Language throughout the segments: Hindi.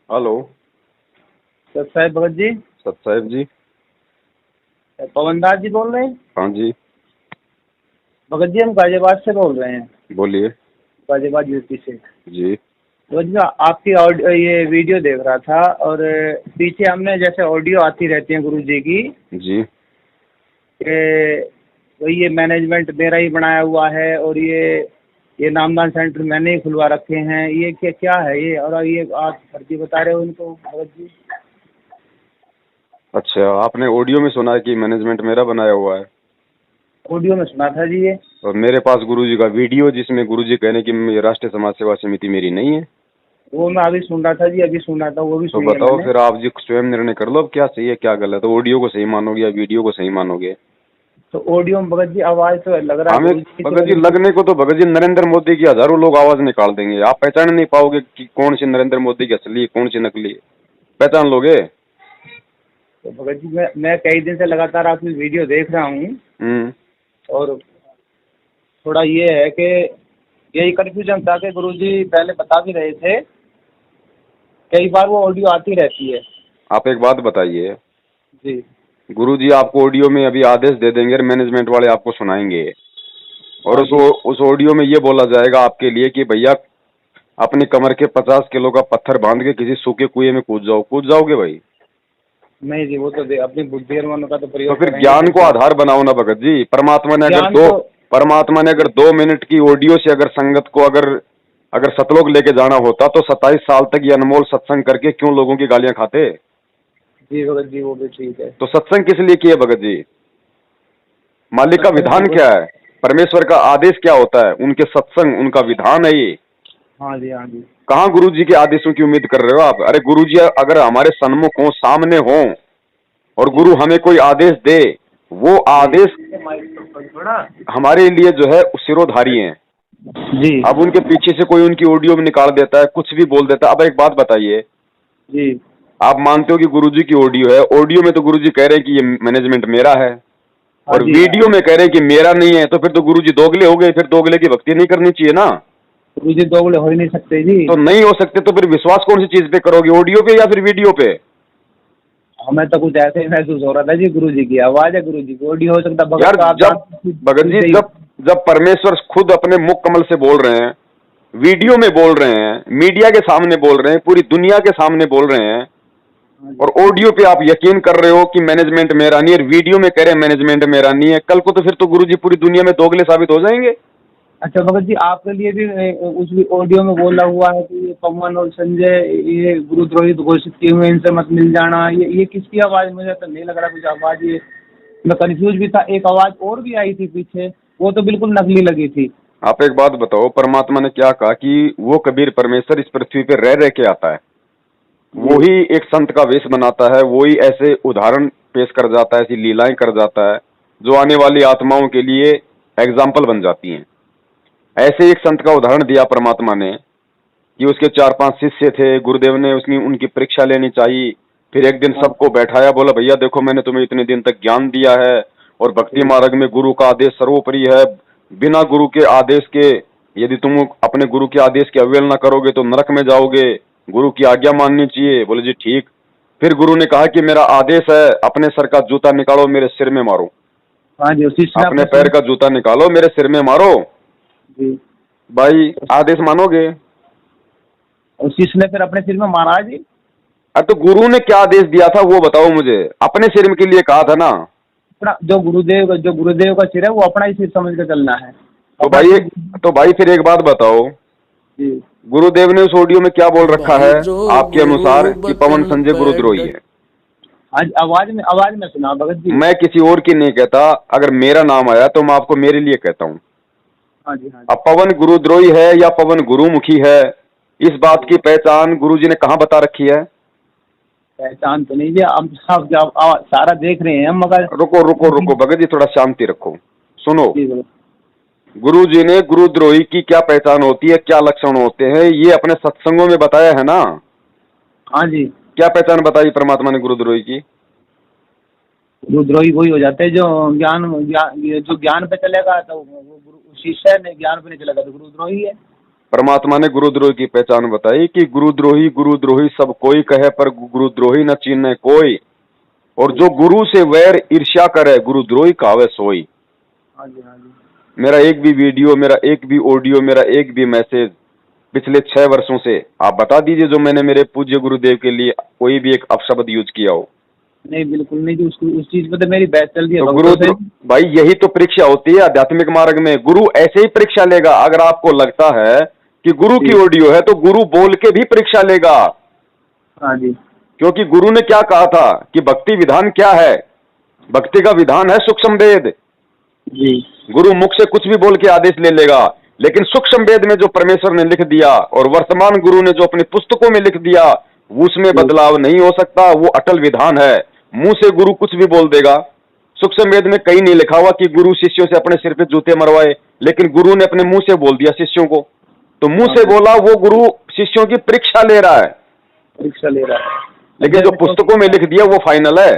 हेलो। सत साहेब भगत जी। सत साहेब जी। पवन दास जी बोल रहे हैं? हाँ जी। भगत जी हम गाजियाबाद से बोल रहे हैं। बोलिए। गाजियाबाद यूपी से। जी। भगत जी आपकी ऑडियो ये वीडियो देख रहा था और पीछे हमने जैसे ऑडियो आती रहती है गुरु जी की जी। कि वही ये मैनेजमेंट मेरा ही बनाया हुआ है और ये नामदान सेंटर मैंने ही खुलवा रखे हैं, ये क्या क्या है ये? और ये आप फर्जी बता रहे हो इनको भगत जी। अच्छा, आपने ऑडियो में सुना है कि मैनेजमेंट मेरा बनाया हुआ है? ऑडियो में सुना था जी ये। और मेरे पास गुरुजी का वीडियो जिसमें गुरुजी कहने की राष्ट्रीय समाज सेवा समिति मेरी नहीं है। वो मैं अभी सुन रहा था जी, अभी सुन रहा था, वो भी तो सुनी है बताओ मैंने। फिर आप जी स्वयं निर्णय कर लो, अब क्या सही है क्या गलत है। ऑडियो को सही मानोगे या वीडियो को सही मानोगे? तो ऑडियो में भगत जी आवाज तो लग रहा है हमें गुरु जी की, तो भगत जी लगने को तो भगत जी नरेंद्र मोदी की हजारों लोग आवाज निकाल देंगे, आप पहचान नहीं पाओगे कि कौन सी नरेंद्र मोदी की असली कौन सी नकली। पहचान लोगे? तो भगत जी मैं कई दिन से लगातार आपकी वीडियो देख रहा हूँ और थोड़ा ये है कि यही कन्फ्यूजन था कि गुरुजी पहले बता भी रहे थे, कई बार वो ऑडियो आती रहती है। आप एक बात बताइए, जी गुरुजी आपको ऑडियो में अभी आदेश दे देंगे, मैनेजमेंट वाले आपको सुनाएंगे और हाँ जी उस ऑडियो में ये बोला जाएगा आपके लिए कि भैया अपनी कमर के 50 किलो का पत्थर बांध के किसी सूखे कुएं में कूद जाओ। कूद जाओगे भाई? नहीं जी, वो तो अपनी बुद्धि और मन का तो तो प्रयोग फिर करेंगे ज्ञान तो को क्या। आधार बनाओ ना भगत जी। ज्ञान तो परमात्मा ने अगर 2 मिनट की ऑडियो से अगर संगत को अगर अगर सतलोक लेके जाना होता तो 27 साल तक ये अनमोल सत्संग करके क्यों लोगों की गालियां खाते? जी भगत जी वो भी ठीक है। तो सत्संग किस लिए किए भगत जी? मालिक का सत्संग विधान तो क्या है? परमेश्वर का आदेश क्या होता है? उनके सत्संग उनका विधान है ये। हाँ जी हाँ जी। कहाँ गुरु जी के आदेशों की उम्मीद कर रहे हो आप? अरे गुरु जी अगर हमारे सन्मुख हो, सामने हो और जी गुरु हमें कोई आदेश दे, वो जी आदेश थोड़ा। हमारे लिए जो है सिरोधारी हैं। जी अब उनके पीछे से कोई उनकी ऑडियो में निकाल देता है, कुछ भी बोल देता है। अब एक बात बताइए, जी आप मानते हो कि गुरुजी की ऑडियो है, ऑडियो में तो गुरुजी कह रहे हैं कि ये मैनेजमेंट मेरा है हाँ और जी हाँ वीडियो जी। में कह रहे हैं कि मेरा नहीं है, तो फिर तो गुरुजी दोगले हो गए। फिर दोगले की भक्ति नहीं करनी चाहिए ना। गुरु जी दोगले हो ही नहीं सकते जी। तो नहीं हो सकते तो फिर विश्वास कौन सी चीज पे करोगे, ऑडियो पे या फिर वीडियो पे? हमें तो कुछ ऐसे ही महसूस हो रहा था जी, गुरु जी की आवाज है, गुरु जी की ऑडियो हो सकता यार भगत का जब भगत जी सही। जब परमेश्वर खुद अपने मुख कमल से बोल रहे हैं, वीडियो में बोल रहे हैं, मीडिया के सामने बोल रहे हैं, पूरी दुनिया के सामने बोल रहे हैं हाँ और जी। ऑडियो पे आप यकीन कर रहे हो कि मैनेजमेंट मेरा नहीं है, वीडियो में कह रहे हैं मैनेजमेंट मेरा नहीं है, कल को तो फिर तो गुरुजी पूरी दुनिया में दोगले साबित हो जाएंगे। अच्छा भगत जी आपके लिए भी उस ऑडियो में बोला हुआ है कि ये पवन और संजय ये गुरुद्रोही घोषित किए हुए, इनसे मत मिल जाना, ये किसकी आवाज? मुझे तो नहीं लग रहा कुछ आवाज ये। मैं कंफ्यूज भी था, एक आवाज और भी आई थी पीछे, वो तो बिल्कुल नकली लगी थी। आप एक बात बताओ, परमात्मा ने क्या कहा कि वो कबीर परमेश्वर इस पृथ्वी पे रह के आता है, जी वो ही एक संत का वेश बनाता है, वो ही ऐसे उदाहरण पेश कर जाता है, ऐसी लीलाएं कर जाता है जो आने वाली आत्माओं के लिए एग्जाम्पल बन जाती हैं। ऐसे एक संत का उदाहरण दिया परमात्मा ने कि उसके 4-5 शिष्य थे, गुरुदेव ने उसकी उनकी परीक्षा लेनी चाहिए। फिर एक दिन हाँ सबको बैठाया, बोला भैया देखो मैंने तुम्हें इतने दिन तक ज्ञान दिया है और भक्ति जी मार्ग में गुरु का आदेश सर्वोपरि है। बिना गुरु के आदेश के यदि तुम अपने गुरु के आदेश की अवहेलना करोगे तो नरक में जाओगे, गुरु की आज्ञा माननी चाहिए। बोले जी ठीक। फिर गुरु ने कहा कि मेरा आदेश है, अपने सर का जूता निकालो मेरे सिर में मारो, हाँ जी। उसी से अपने आपने पैर का जूता निकालो मेरे सिर में मारो। जी भाई आदेश मानोगे? उसी ने फिर अपने सिर में मारा जी। अरे तो गुरु ने क्या आदेश दिया था वो बताओ मुझे। अपने सिर के लिए कहा था ना। अपना जो गुरुदेव का सिर है वो अपना ही सिर समझ के चलना है। तो अपना भाई सिर। तो भाई फिर एक बात बताओ, जी गुरुदेव ने उस ऑडियो में क्या बोल रखा है भाई जो आपके गुरु अनुसार कि पवन बचन संजय पे गुरुद्रोही है? आज आवाज में सुना भगत जी। मैं किसी और की नहीं कहता, अगर मेरा नाम आया तो मैं आपको मेरे लिए कहता हूँ। हाँ जी हाँ जी। अब पवन गुरुद्रोही है या पवन गुरुमुखी है, इस बात की पहचान गुरुजी ने कहाँ बता रखी है? पहचान तो नहीं जी, हम सब सारा देख रहे हैं हम, मगर रुको रुको रुको भगत जी, थोड़ा शांति रखो, सुनो। जी भगत। गुरु जी ने गुरुद्रोही की क्या पहचान होती है, क्या लक्षण होते हैं, ये अपने सत्संगों में बताया है ना। हाँ जी। क्या पहचान बताई परमात्मा ने गुरुद्रोही की? गुरुद्रोही वही हो जाते हैं जो जो ज्ञान पे चलेगा तो वो गुरु शिष्य है, नहीं ज्ञान पे नहीं चलेगा तो गुरुद्रोही है। परमात्मा ने गुरुद्रोही की पहचान बताई कि गुरुद्रोही सब कोई कहे, पर गुरुद्रोही न चीन्हे कोई। और जो गुरु से वैर ईर्ष्या करे, गुरुद्रोही कावे सोई। हाँ जी, हाँ जी। मेरा एक भी वीडियो, मेरा एक भी ऑडियो, मेरा एक भी मैसेज पिछले 6 वर्षों से आप बता दीजिए जो मैंने मेरे पूज्य गुरुदेव के लिए कोई भी एक अपशब्द यूज किया हो। नहीं, बिल्कुल नहीं जी, उस चीज पे तो मेरी बहस चल रही है तो भक्तों से। भाई यही तो परीक्षा होती है आध्यात्मिक मार्ग में। गुरु ऐसे ही परीक्षा लेगा। अगर आपको लगता है कि गुरु की ऑडियो है तो गुरु बोल के भी परीक्षा लेगा। हाँ जी। क्योंकि गुरु ने क्या कहा था कि भक्ति विधान क्या है? भक्ति का विधान है सूक्ष्म वेद। जी। गुरु मुख से कुछ भी बोल के आदेश ले लेगा, लेकिन सूक्ष्म वेद में जो परमेश्वर ने लिख दिया और वर्तमान गुरु ने जो अपनी पुस्तकों में लिख दिया, उसमें बदलाव नहीं हो सकता। वो अटल विधान है। मुंह से गुरु कुछ भी बोल देगा। सूक्ष्म वेद में कहीं नहीं लिखा हुआ कि गुरु शिष्यों से अपने सिर पे जूते मरवाए, लेकिन गुरु ने अपने मुंह से बोल दिया शिष्यों को। तो मुंह से बोला, वो गुरु शिष्यों की परीक्षा ले रहा है। परीक्षा ले रहा है, लेकिन जो पुस्तकों में लिख दिया वो फाइनल है।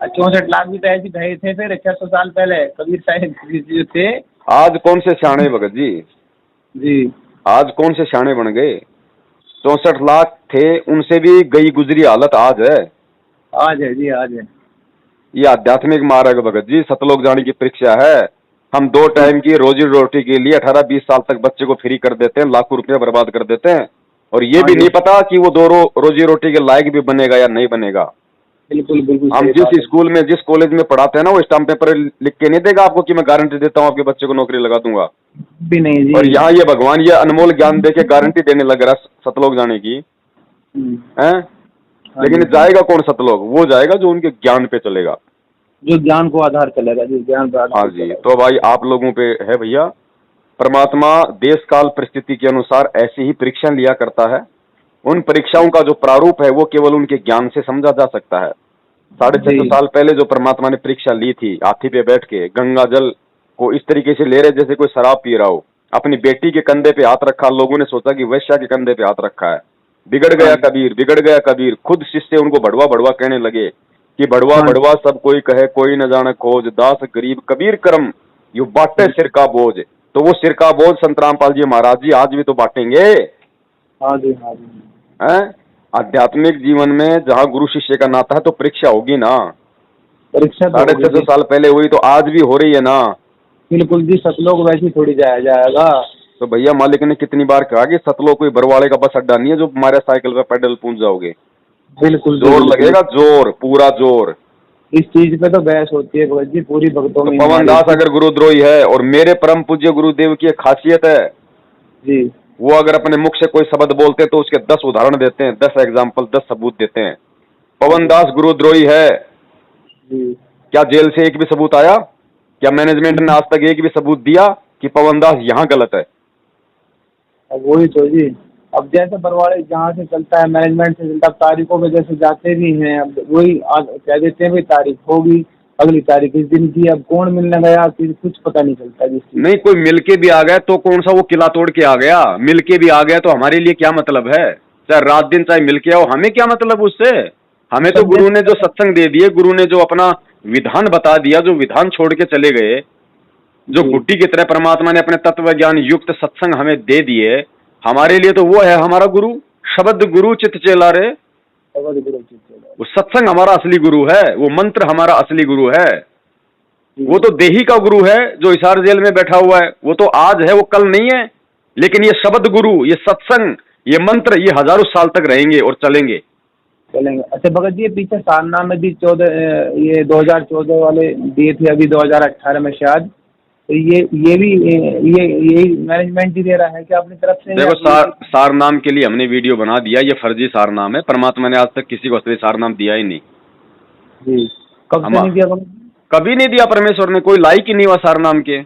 64 लाख भी तो ऐसे गए थे फिर 600 साल पहले कबीर साहिब जो थे। आज कौन से सियाणे भगत जी? जी। आज कौन से सियाणे बन गए? 64 लाख थे, उनसे भी गई गुजरी हालत आज है। आज है जी, आज है। ये आध्यात्मिक मार्ग भगत जी सतलोक जाने की परीक्षा है। हम 2 टाइम की रोजी रोटी के लिए 18-20 साल तक बच्चे को फ्री कर देते हैं, लाखों रुपया बर्बाद कर देते हैं, और ये भी नहीं पता कि वो 2 रोजी रोटी के लायक भी बनेगा या नहीं बनेगा। बिल्कुल बिल्कुल। हम जिस स्कूल में, जिस कॉलेज में पढ़ाते हैं ना, वो स्टाम्प पेपर लिख के नहीं देगा आपको कि मैं गारंटी देता हूँ आपके बच्चे को नौकरी लगा दूंगा। भी नहीं जी। और यहाँ ये भगवान ये अनमोल ज्ञान दे के गारंटी देने लग रहा है सतलोक जाने की है। लेकिन जाएगा कौन सतलोक? वो जाएगा जो उनके ज्ञान पे चलेगा, जो ज्ञान को आधार चलेगा, जो ज्ञान पर आधार। हाँ जी। तो भाई आप लोगों पे है भैया, परमात्मा देश काल परिस्थिति के अनुसार ऐसी ही परीक्षा लिया करता है। उन परीक्षाओं का जो प्रारूप है वो केवल उनके ज्ञान से समझा जा सकता है। 650 साल पहले जो परमात्मा ने परीक्षा ली थी, हाथी पे बैठ के गंगा जल को इस तरीके से ले रहे जैसे कोई शराब पी रहा हो। अपनी बेटी के कंधे पे हाथ रखा, लोगों ने सोचा कि वैश्या के कंधे पे हाथ रखा है। बिगड़ गया कबीर, बिगड़ गया कबीर। खुद शिष्य उनको भड़वा भड़वा कहने लगे कि भड़वा भड़वा सब कोई कहे, कोई न जाने खोज, दास गरीब कबीर करम यू बांटे सिर का बोझ। तो वो सिर का बोझ संत रामपाल जी महाराज जी आज भी तो बांटेंगे। हाँ जी, हाँ जी। हैं? आध्यात्मिक जीवन में जहाँ गुरु शिष्य का नाता है तो परीक्षा होगी ना। परीक्षा 650 साल पहले हुई तो आज भी हो रही है ना। बिल्कुल जी, सतलोक वैसे थोड़ी जाया जाएगा। तो भैया मालिक ने कितनी बार कहा कि सतलोक कोई बरवाड़े का बस अड्डा नहीं है जो हमारे साइकिल पे पैडल पहुंच जाओगे। बिल्कुल जोर लगेगा, जोर, पूरा जोर। इस चीज पे तो बहस होती है भगत जी पूरी भक्तों में। पवन दास अगर गुरुद्रोही है, और मेरे परम पूज्य गुरुदेव की एक खासियत है जी, वो अगर अपने मुख से कोई शब्द बोलते हैं तो उसके 10 उदाहरण देते हैं, 10 एग्जाम्पल, 10 सबूत देते हैं। पवन दास गुरुद्रोही है जी। क्या? जेल से एक भी सबूत आया क्या? मैनेजमेंट ने आज तक एक भी सबूत दिया कि पवन दास यहाँ गलत है? अब वही तो जी, अब जैसे बरवाड़े जहाँ से चलता है मैनेजमेंट से चलता है, तारीखों पे जैसे जाते भी हैं, अब वही कह देते हैं भाई तारीख होगी, अगली तारीख इस दिन की। अब कौन मिलने गया फिर कुछ पता नहीं चलता जी। नहीं, कोई मिल के भी आ गया तो कौन सा वो किला तोड़ के आ गया? मिल के भी आ गया तो हमारे लिए क्या मतलब है? चाहे रात दिन चाहे मिल के आओ, हमें क्या मतलब उससे? हमें तो गुरु ने जो सत्संग दे दिए, गुरु ने जो अपना विधान बता दिया, जो विधान छोड़ के चले गए, जो गुड्डी की तरह परमात्मा ने अपने तत्व ज्ञान युक्त सत्संग हमें दे दिए, हमारे लिए तो वो है हमारा गुरु। शब्द गुरु चित चेला रे, वो सत्संग हमारा असली गुरु है, वो मंत्र हमारा असली गुरु है। वो तो देही का गुरु है जो हिसार जेल में बैठा हुआ है, वो तो आज है, वो कल नहीं है। लेकिन ये शब्द गुरु, ये सत्संग, ये मंत्र, ये हजारों साल तक रहेंगे और चलेंगे। अच्छा भगत जी, पीछे सारनाथ में भी 2014 वाले दिए थे, अभी 2018 में शायद, तो ये भी यही मैनेजमेंट ही दे रहा है क्या अपनी तरफ से? देखो सार नाम के लिए हमने वीडियो बना दिया, ये फर्जी सार नाम है। परमात्मा ने आज तक किसी को असली सार नाम दिया ही नहीं जी। कब से नहीं दिया? कभी नहीं दिया परमेश्वर ने, कोई लायक ही नहीं हुआ सार नाम के।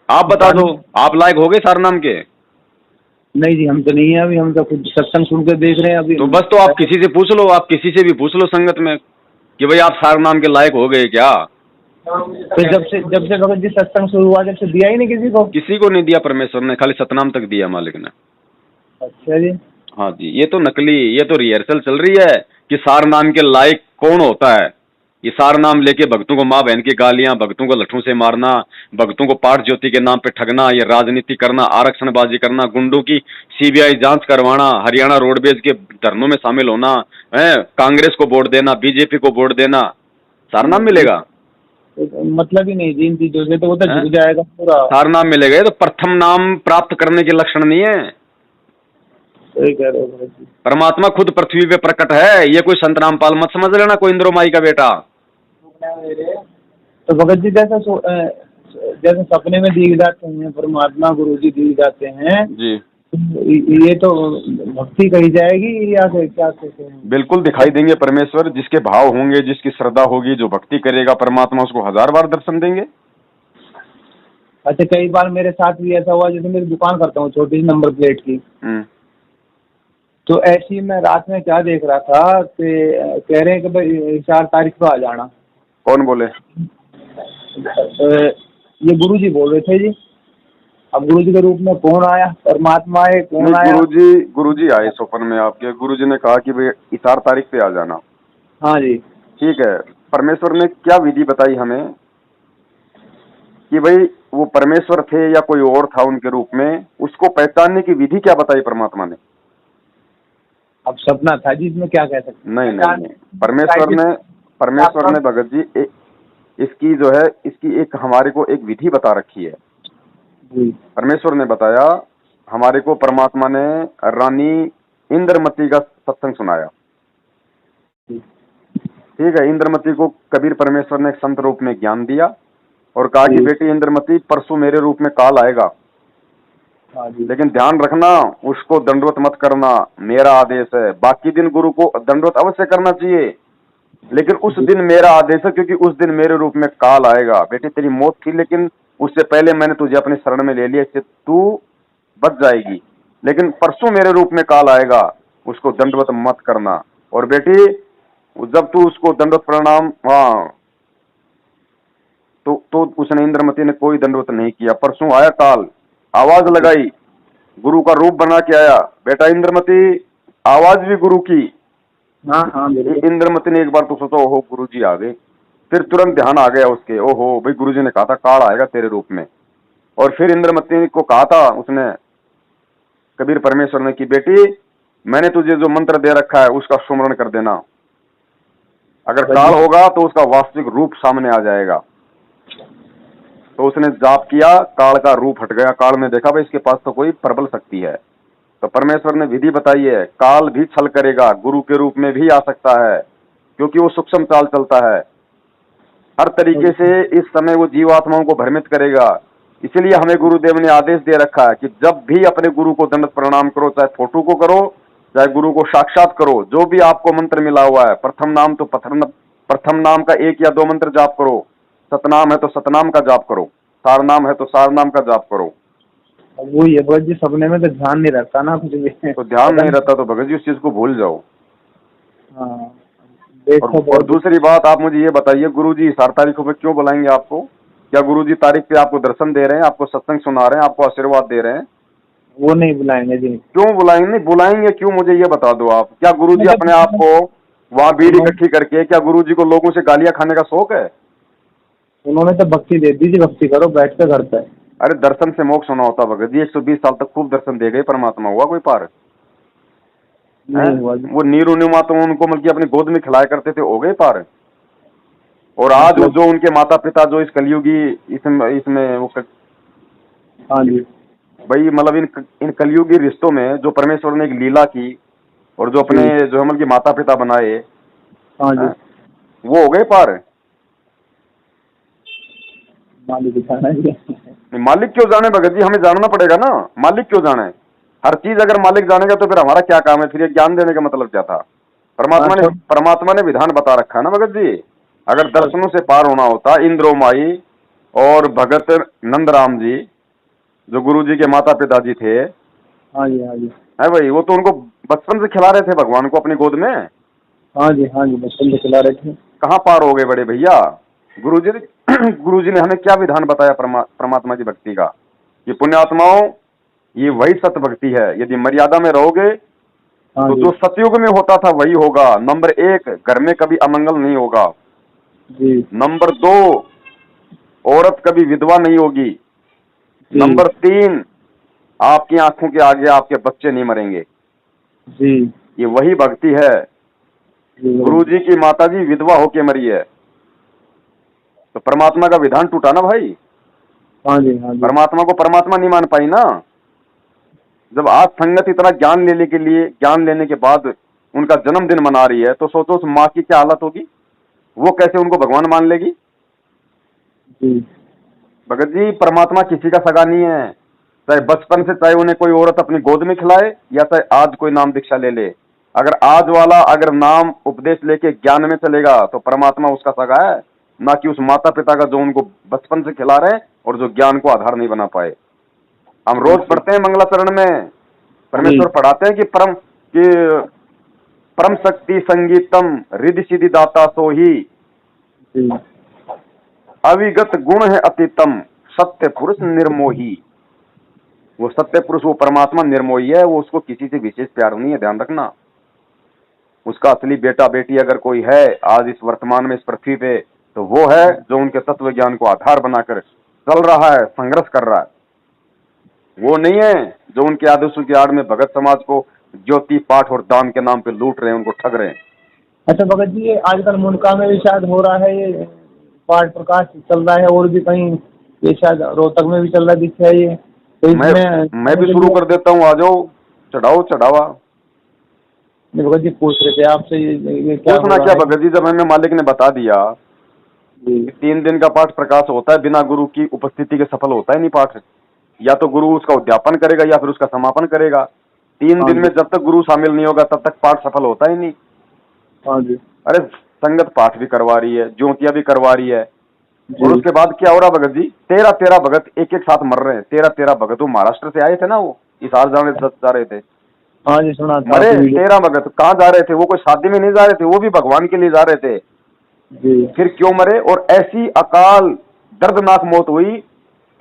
आप बता दो, आप लायक हो गए सार नाम के? नहीं जी, हम तो नहीं है अभी, हम तो खुद सत्संग सुन के देख रहे हैं अभी। तो बस, तो आप किसी से पूछ लो, आप किसी से भी पूछ लो संगत में कि भाई आप सार नाम के लायक हो गए क्या? तो जब से भगत जी सत्संग शुरू हुआ, जब से दिया ही नहीं किसी को? किसी को नहीं दिया परमेश्वर ने, खाली सतनाम तक दिया मालिक ने। अच्छा जी। हाँ जी, ये तो नकली, ये तो रिहर्सल चल रही है कि सार नाम के लायक कौन होता है। ये सारा नाम लेके भक्तों को माँ बहन की गालियां, भक्तों को लट्ठों से मारना, भक्तों को पाठ ज्योति के नाम पे ठगना, ये राजनीति करना, आरक्षणबाजी करना, गुंडों की सीबीआई जांच करवाना, हरियाणा रोडवेज के धरनों में शामिल होना है, कांग्रेस को वोट देना, बीजेपी को वोट देना, सारा नाम मिलेगा। मतलब ही नहीं जी इन चीजों से, तो वो तो हैं? झुक जाएगा पूरा। सारा नाम मिलेगा। ये तो प्रथम नाम प्राप्त करने के लक्षण नहीं है। सही कह रहे हो भगत जी। परमात्मा खुद पृथ्वी पे प्रकट है, ये कोई संत रामपाल मत समझ लेना, कोई इंद्रो माई का बेटा। तो भगत जी जैसे सपने में दिख जाते हैं परमात्मा, गुरु जी दिख जाते हैं जी, ये तो भक्ति कही जाएगी या क्या कहते हैं? बिल्कुल दिखाई देंगे परमेश्वर। जिसके भाव होंगे, जिसकी श्रद्धा होगी, जो भक्ति करेगा, परमात्मा उसको 1000 बार दर्शन देंगे। अच्छा, कई बार मेरे साथ भी ऐसा हुआ, जैसे मेरी दुकान करता हूँ छोटी सी नंबर प्लेट की, तो ऐसी मैं रात में क्या देख रहा था कि कह रहे हैं कि भाई 4 तारीख को आ जाना। कौन बोले? ये गुरुजी बोल रहे थे जी। अब गुरुजी के रूप में कौन आया? परमात्मा है, कौन आया? गुरुजी आए स्वप्न में आपके। गुरुजी ने कहा कि भाई 4 तारीख पे आ जाना। हाँ जी। ठीक है। परमेश्वर ने क्या विधि बताई हमें कि भाई वो परमेश्वर थे या कोई और था उनके रूप में, उसको पहचानने की विधि क्या बताई परमात्मा ने? अब सपना था जी, इसमें क्या कह सकते? नहीं। परमेश्वर ने भगत जी इसकी जो है, इसकी एक हमारे को एक विधि बता रखी है। परमेश्वर ने बताया हमारे को, परमात्मा ने रानी इंद्रमती का सत्संग सुनाया। ठीक है। इंद्रमती को कबीर परमेश्वर ने एक संत रूप में ज्ञान दिया और कहा कि बेटी इंद्रमती, परसों मेरे रूप में काल आएगा, लेकिन ध्यान रखना उसको दंडवत मत करना, मेरा आदेश है। बाकी दिन गुरु को दंडवत अवश्य करना चाहिए, लेकिन उस दिन मेरा आदेश है, क्योंकि उस दिन मेरे रूप में काल आएगा। बेटी तेरी मौत थी, लेकिन उससे पहले मैंने तुझे अपने शरण में ले लिया, इससे तू बच जाएगी, लेकिन परसों मेरे रूप में काल आएगा, उसको दंडवत मत करना। और बेटी जब तू उसको दंडवत प्रणाम, हाँ, तो उसने, इंद्रमती ने कोई दंडवत नहीं किया। परसों आया काल, आवाज लगाई, गुरु का रूप बना के आया। बेटा इंद्रमती, आवाज भी गुरु की। हाँ। इंद्रमती ने एक बार तो सोचा, ओहो गुरुजी आ गए। फिर तुरंत ध्यान आ गया उसके, ओहो भाई गुरुजी ने कहा था काल आएगा तेरे रूप में। और फिर इंद्रमती को कहा था उसने, कबीर परमेश्वर ने, कि बेटी मैंने तुझे जो मंत्र दे रखा है उसका सुमरण कर देना, अगर काल होगा तो उसका वास्तविक रूप सामने आ जाएगा। तो उसने जाप किया, काल का रूप हट गया। काल ने देखा भाई इसके पास तो कोई प्रबल शक्ति है। तो परमेश्वर ने विधि बताई है, काल भी छल करेगा, गुरु के रूप में भी आ सकता है, क्योंकि वो सूक्ष्म चाल चलता है। हर तरीके से इस समय वो जीवात्माओं को भ्रमित करेगा। इसीलिए हमें गुरुदेव ने आदेश दे रखा है कि जब भी अपने गुरु को दंडवत प्रणाम करो, चाहे फोटो को करो, चाहे गुरु को साक्षात करो, जो भी आपको मंत्र मिला हुआ है, प्रथम नाम का 1 या 2 मंत्र जाप करो, सतनाम है तो सतनाम का जाप करो, सार नाम है तो सार नाम का जाप करो। वो ये भगत जी सपने में तो ध्यान नहीं रहता ना कुछ भी। तो ध्यान नहीं रहता तो भगत जी उस चीज को भूल जाओ। हाँ। और दूसरी बात, आप मुझे ये बताइए, गुरुजी 4 तारीखों पे क्यों बुलाएंगे आपको? क्या गुरुजी तारीख पे आपको दर्शन दे रहे हैं, आपको सत्संग सुना रहे हैं, आपको आशीर्वाद दे रहे हैं? वो नहीं बुलाएंगे जी। क्यों बुलाएंगे? नहीं बुलाएंगे क्यों, मुझे ये बता दो आप। क्या गुरुजी अपने आप को वहाँ भीड़ इकट्ठी करके, क्या गुरुजी को लोगों से गालियां खाने का शौक है? उन्होंने तो भक्ति दे दी जी, भक्ति करो बैठ कर घर पे। अरे दर्शन से मोक्ष होना होता भगत जी। 120 साल तक खूब दर्शन दे गए, परमात्मा हुआ कोई पार? नहीं हुआ। वो नीरू नीमा तो उनको मतलब अपनी गोद में खिलाया करते थे, हो गए पार। और आज जो उनके माता पिता जो इस कलयुगी इसमें वो हाँ जी भाई, मतलब इन कलयुगी रिश्तों में जो परमेश्वर ने एक लीला की और जो अपने जो मतलब माता पिता बनाए, हाँ जी, वो हो गए पार। मालिक क्यों जाने भगत जी, हमें जानना पड़ेगा ना, मालिक क्यों जाने। हर चीज अगर मालिक जानेगा तो फिर हमारा क्या काम है? फिर ये ज्ञान देने का मतलब क्या था? परमात्मा ने विधान बता रखा है ना भगत जी। अगर दर्शनों से पार होना होता, इंद्रोमाई और भगत नंदराम जी जो गुरु जी के माता पिताजी थे, हाँ जी है भाई, वो तो उनको बचपन से खिला रहे थे भगवान को अपनी गोद में। हाँ जी बचपन से खिला रहे थे। कहाँ पार हो गए बड़े भैया? गुरुजी ने हमें क्या विधान बताया परमात्मा की भक्ति का? ये पुण्यात्माओं, ये वही सत्य भक्ति है। यदि मर्यादा में रहोगे तो जो सतयुग में होता था वही होगा। नंबर 1, घर में कभी अमंगल नहीं होगा। जी नंबर 2, औरत कभी विधवा नहीं होगी। जी नंबर 3, आपकी आंखों के आगे आपके बच्चे नहीं मरेंगे। जी ये वही भक्ति है। जी भगत जी। गुरुजी की माताजी विधवा होके मरी है, तो परमात्मा का विधान टूटा ना भाई। हाँ जी हाँ जी परमात्मा को परमात्मा नहीं मान पाई ना। जब आज संगत इतना ज्ञान लेने के बाद उनका जन्मदिन मना रही है, तो सोचो उस माँ की क्या हालत होगी। वो कैसे उनको भगवान मान लेगी। जी भगत जी, परमात्मा किसी का सगा नहीं है। चाहे बचपन से, चाहे उन्हें कोई औरत अपनी गोद में खिलाए, या चाहे आज कोई नाम दीक्षा ले ले, अगर आज वाला अगर नाम उपदेश लेके ज्ञान में चलेगा तो परमात्मा उसका सगा है, ना कि उस माता पिता का जो उनको बचपन से खिला रहे हैं और जो ज्ञान को आधार नहीं बना पाए। हम रोज बिल्कुल पढ़ते हैं मंगलाचरण में, जी परमेश्वर पढ़ाते हैं कि परम शक्ति संगीतम रिद्धि सिद्धि दाता सोही, जी अविगत गुण है अतितम, सत्य पुरुष निर्मोही। वो सत्य पुरुष, वो परमात्मा निर्मोही है। वो उसको किसी से विशेष प्यार नहीं है, ध्यान रखना। उसका असली बेटा बेटी अगर कोई है आज इस वर्तमान में इस पृथ्वी पे, तो वो है जो उनके तत्व ज्ञान को आधार बनाकर चल रहा है, संघर्ष कर रहा है। वो नहीं है जो उनके आदेशों की आड़ में भगत समाज को ज्योति पाठ और दान के नाम पे लूट रहे हैं, उनको ठग रहे हैं। अच्छा भगत जी, ये आजकल मुनका में भी शायद हो रहा है, ये पाठ प्रकाश चल रहा है, और भी कहीं ये शायद रोहतक में भी चल रहा दिख रहा है ये, तो मैं भी शुरू कर देता हूँ, आ जाओ, चढ़ाओ चढ़ावा। भगत जी पूछ रहे थे आपसे ये क्या हो पूछना रहा क्या है। भगत जी, जब हमें मालिक ने बता दिया जी कि 3 दिन का पाठ प्रकाश होता है, बिना गुरु की उपस्थिति के सफल होता ही नहीं पाठ। या तो गुरु उसका उद्यापन करेगा या फिर उसका समापन करेगा। 3 हाँ दिन में जी जब तक गुरु शामिल नहीं होगा तब तक पाठ सफल होता ही नहीं। हाँ जी अरे संगत पाठ भी करवा रही है, ज्योतियां भी करवा रही है, और जी उसके बाद क्या हो रहा भगत जी, 13 भगत एक एक साथ मर रहे हैं। 13 भगत वो महाराष्ट्र से आए थे ना, वो इस हाल जा रहे थे, हाँ जी सुना था मरे आपकी वीडियो। 13 भगत। कहाँ जा रहे थे वो? कोई शादी में नहीं जा रहे थे, वो भी भगवान के लिए जा रहे थे। जी फिर क्यों मरे? और ऐसी अकाल दर्दनाक मौत हुई,